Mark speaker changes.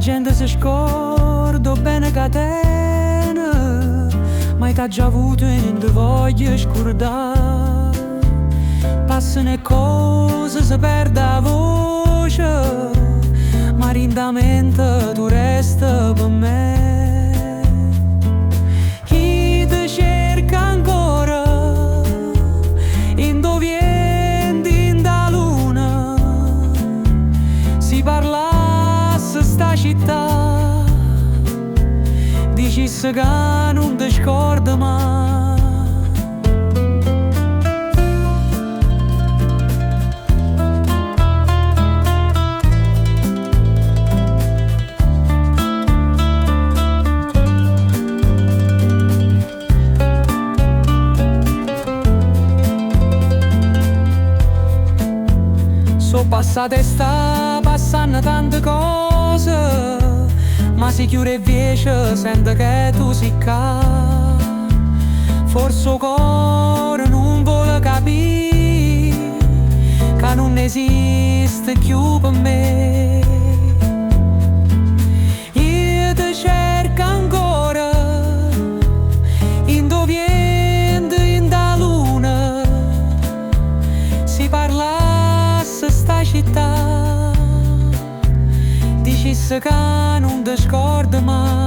Speaker 1: gente si scorda bene catena, ma t'ha già avuto e non ti voglio scordare. Passano le cose, si perde la voce, ma lentamente tu resta per me. Chi ti cerca ancora in dove in da luna, si parlasse sta città, dicesse che non ti scorda mai. Passate sta passando tante cose, ma si chiude invece sente che tu si ca. Forse il cuore non vuole capire che non esiste più per me. Io ti cerco ancora in dove in da luna, si parla sta città, dicesse che non ti scorda mai.